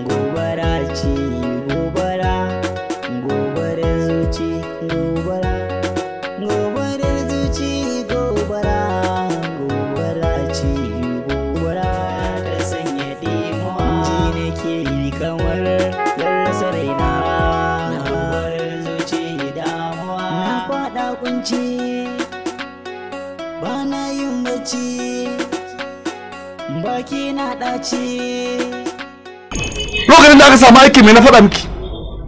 Gobara ce gobara, gobarar zuci gobara, gobarar zuci gobara, gobara ce gobara ta sanya dimuwa. Ji nake yi kamar rasa raina, gobarar zuci damuwa. Na faɗa kunci bana yin bacci, baki na ɗaci. Lokacin da aka samu aiki mai na faɗa miki,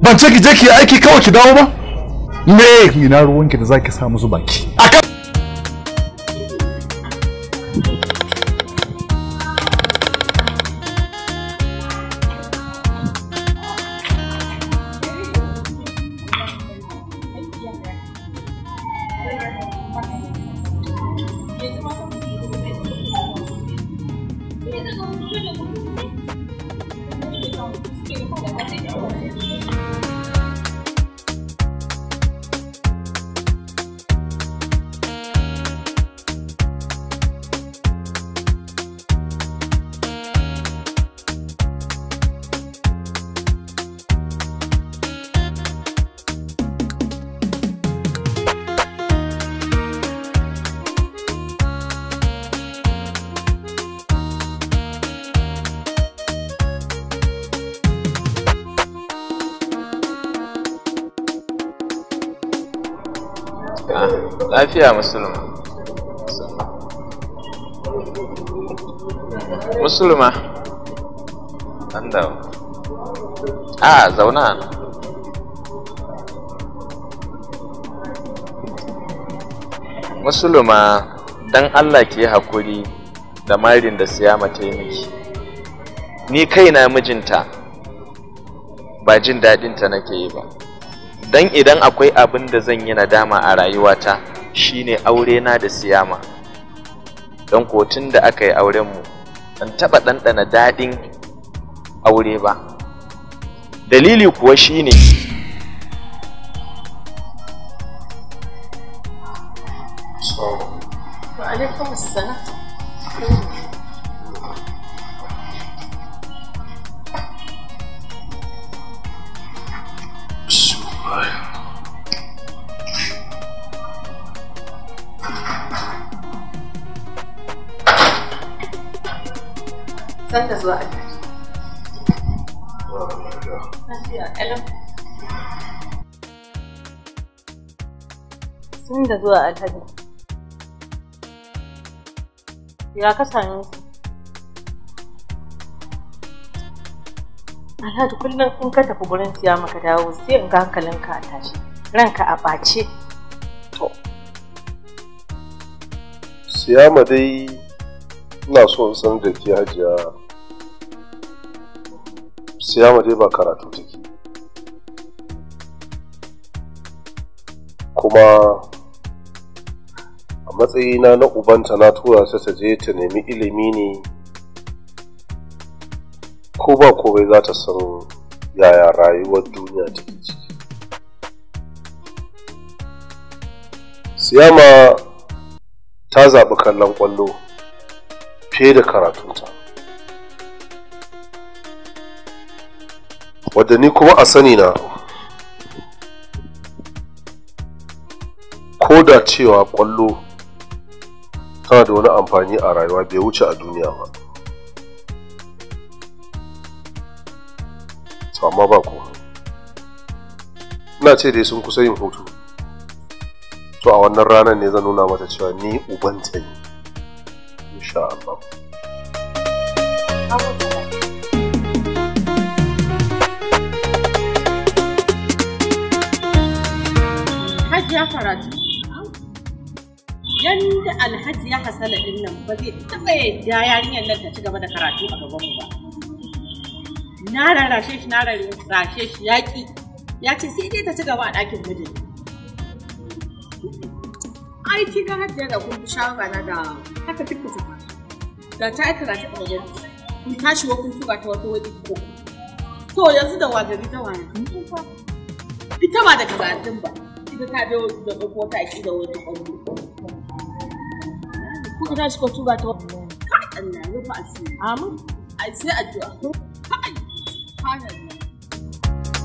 ban ce ki je ki aiki kawai ki dawo ba? Me ina ruwanki da zaki sa musu baki akan lafiya musulma. Musulma an dawo. A zauna. Musulma dan Allah ki yi hakuri da marin da Siyama ta yi miki. Ni kaina mijinta ba jin daɗinta nake yi ba. Dan idan akwai abin da zan yi nadama a rayuwata shine aure na da Siyama. Don ko tun da aka yi auren mu ban taba ɗanɗana daɗin aure ba. Dalili kuwa shine wa alaikum assalam. San da zuwa sun da zuwa alhaji. Ya ka same su? Alhaji kullum in ka tafi gurin Siyama ka dawo sai in ga hankalinka a tashi, ranka a ɓace. To, Siyama dai ina so in san da ke hajiya, Siyama dai ba karatu take, kuma a matsayina na ubanta na tura ta je ta nemi ilimi ne, ko ba komai za ta san yaya rayuwar duniya take ciki. Siyama ta zaɓi kallon ƙwallo fiye da karatunta, wadda ni kuma a sani na ko da cewa ƙwallo tana da wani amfani a rayuwa bai wuce a duniya ba. Amma ba ko ina ce dai sun kusa yin hutu, to a wannan ranar ne zan nuna mata cewa ni ubanta ne, insha Allah. Hajiya karatu yanda Alhaji ya hasala din nan ba zai taɓa yadda yarinyar nan ta ci gaba da karatu a gaban mu ba. Na rarrashe shi yaƙi, ya ce sai dai ta ci gaba a ɗakin mijin. Ai ki ga Hajiya da kun fi shawara na da haka duk ku tafa. Da ta yi karatu a wajen kun tashi wa kun tura ta wata wajen ko. To yanzu da wagari ta wani kun fa. Ita ba da karatun ba. Ita ta je da ɗauko ta ki da wani ƙwallo. Kuka tashi ko tura ta wata. Allah ya rufa asiri. Amin. ai sai addu'a. Kai. Subhanallah.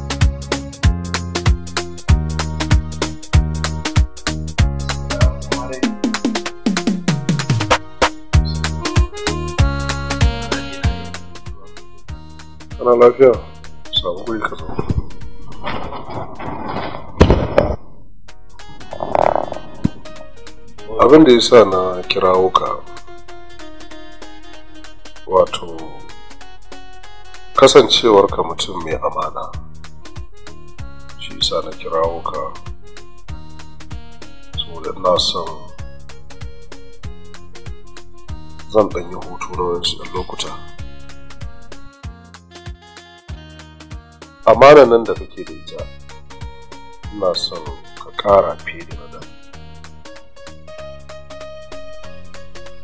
Kana lafiya? Samu guri ka zo. Abin da ya sa na kirawo ka wato kasancewarka mutum mai amana, shi sa na kirawo ka saboda ina son zan ɗanyi hutu na wasu ɗan lokuta. Amana nan da kake da ita ina son ka ƙara fiye da nan.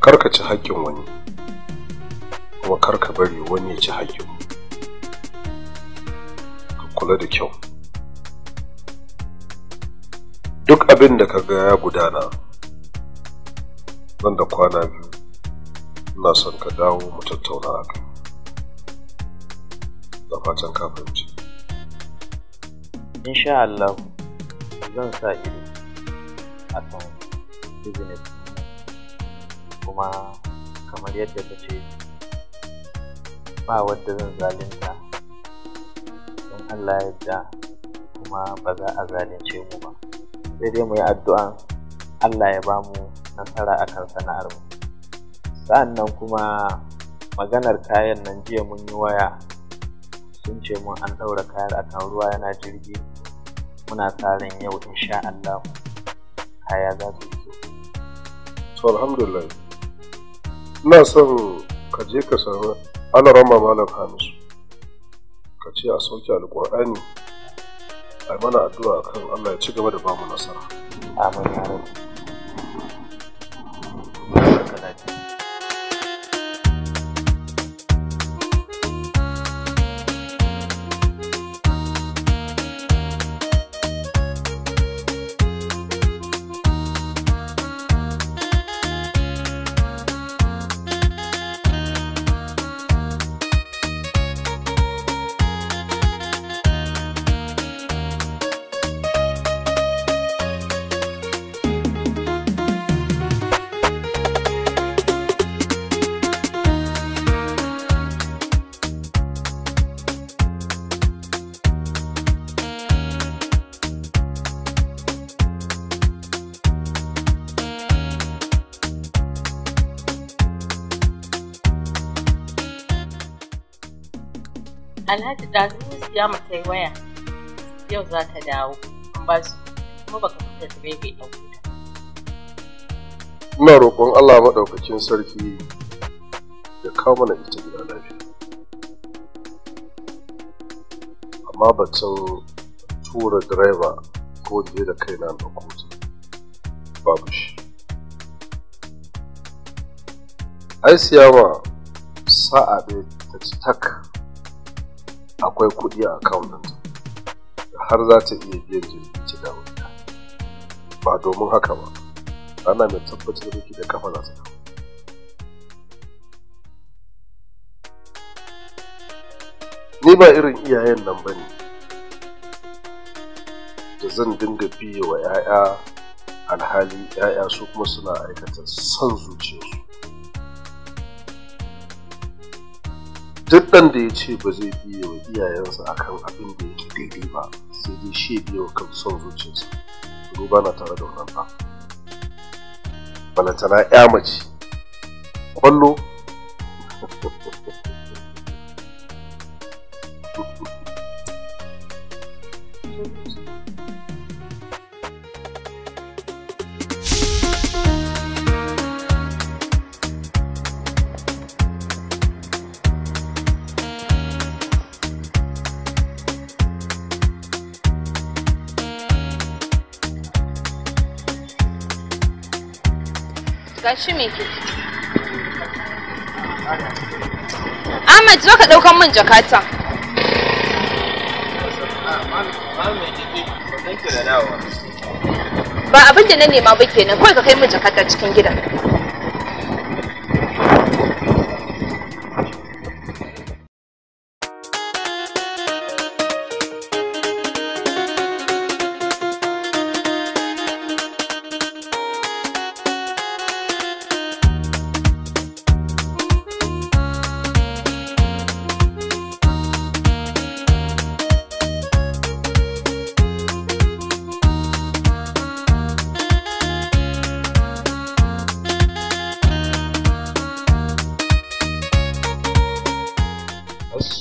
Karka ci haƙƙin wani kuma karka bari wani ya ci haƙƙin. Ka kula da kyau. Duk abin da ka ga ya gudana nan da kwana biyu ina son ka dawo mu tattauna a kai. Da fatan ka fahimci. Insha Allah zan sa ido a kan business kuma kamar yadda ka ce ba wadda zan zalunta don Allah yadda kuma ba za a zalunce mu ba, sai dai mu yi addu'an Allah ya ba mu nasara akan sana'ar mu. Sa'annan kuma maganar kayan nan jiya mun yi waya sun ce mun an ɗaura kayan akan ruwa yana jirgi, muna tsarin yau insha Allah kaya za su iso. To alhamdulillah. Ina son ka je ka samu alaramma malam Hamisu ka ce a sauke alƙur'ani a yi mana addu'a kan Allah ya ci gaba da bamu nasara. Amin ya rabu. Alhaji ɗazu siya mata yi waya yau za ta dawo an ba su kuma baka fita da bai ɗauko ta. Ina roƙon Allah maɗaukakin sarki ya kawo mana ita gida lafiya. Amma batun tura direba ko je da kaina na ɗauko ta babu shi. Ai siyama sa'a ɗaya ta ci tak akwai kuɗi a akawun ɗinta har za ta iya biyan jirgin ci da wuta. Ba domin haka ba, ana mai tabbatar da da kafa za ta dawo. Ni ba irin iyayen nan ba ne da zan dinga biye wa 'ya'ya alhali 'ya'ya su kuma suna aikata son zuciyarsu. Duk ɗan da ya ce ba zai biye wa iyayensa akan abin da yake daidai ba sai dai shi ya biye wa kan son zuciyarsa. Ba na tare da wannan ɗan. Balantana 'ya mace ƙwallo. Gashi me ke? Ahmad zo ka daukan min jakata. Ba abin da na nema ba kenan, kawai ka kai min jakata cikin gidan.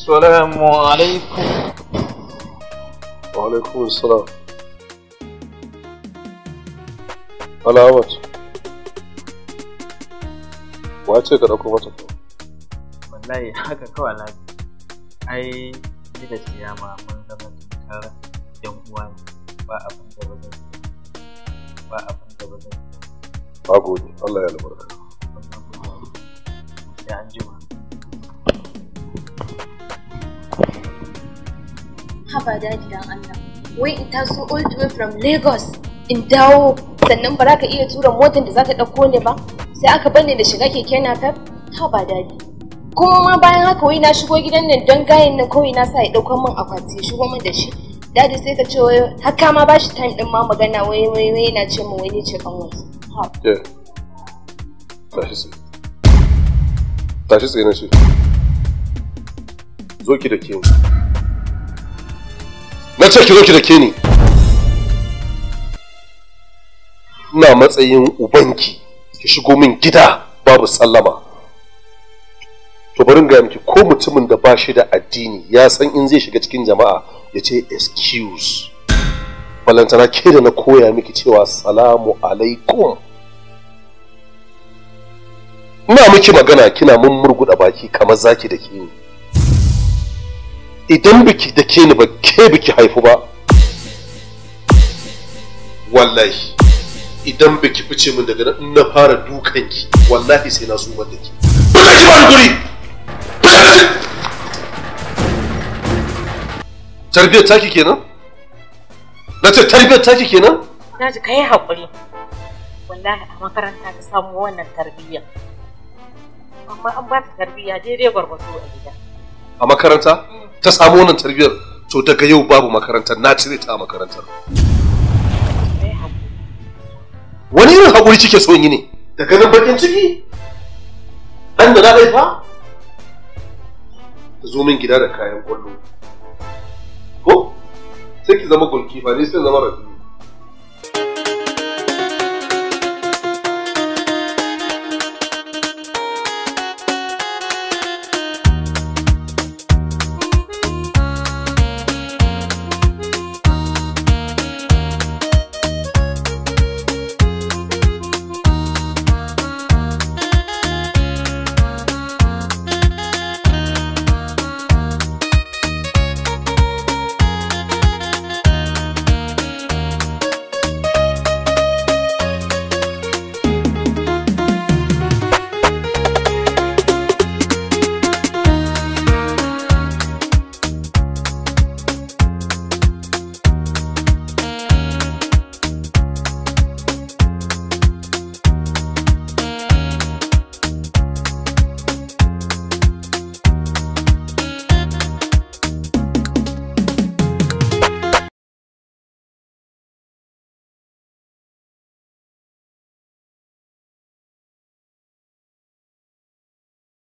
Assalamu alaikum. Wa alaikum assalam. Alamat. Wace ka dauko mata ko? Wallahi haka kawai Alhaji. Ai ni da Siyama mun zama tare yan uwa ne. Ba abin da bazan Ba gode, Allah ya albarka. Sai an jima. Haba daji dan Allah. Wai in taso all the way from Lagos in dawo sannan ba za ka iya tura motar da za ta ɗauko ne ba sai aka bane da shiga keke napep. Haba daji. Kuma ma bayan haka wai na shigo gidan nan don gayin nan kawai na sa ya ɗaukan min akwati ya shigo min da shi. Dadi sai ka ce wai haka ma bashi time din ma magana wai na ce min wai ne ce kan wasu. Tashi tsaye na ce. Zo ki da ke ni. Na ce ki zo ki da ke ni. Ina matsayin ubanki ki shigo min gida babu sallama. To bari in gaya miki ko mutumin da ba shi da addini ya san in zai shiga cikin jama'a ya ce excuse. Balantana ke da na koya miki cewa salamu alaikum. Ina miki magana kina mun murguda baki kamar zaki da ke ni. Idan biki da ke ni ba ke biki haifu ba. Wallahi idan biki fice min daga nan na fara dukanki wallahi sai na sumar da ki. Ba za ki ba ni guri. Tarbiyyar taki kenan? Na ce tarbiyyar taki kenan? Na ji kai haƙuri. Wallahi a makaranta ta samu wannan tarbiyyar. Amma an ba ta tarbiyya daidai gwargwado a gida. A makaranta? Ta samu wannan tarbiyyar to daga yau babu makarantar na cire ta a makarantar. Wani irin haƙuri kike so yi ne? Daga nan bakin ciki? Ɗan da na haifa? Ta zo min gida da kayan ƙwallo. Ko? Sai ki zama goalkeeper ne sai zama rafi.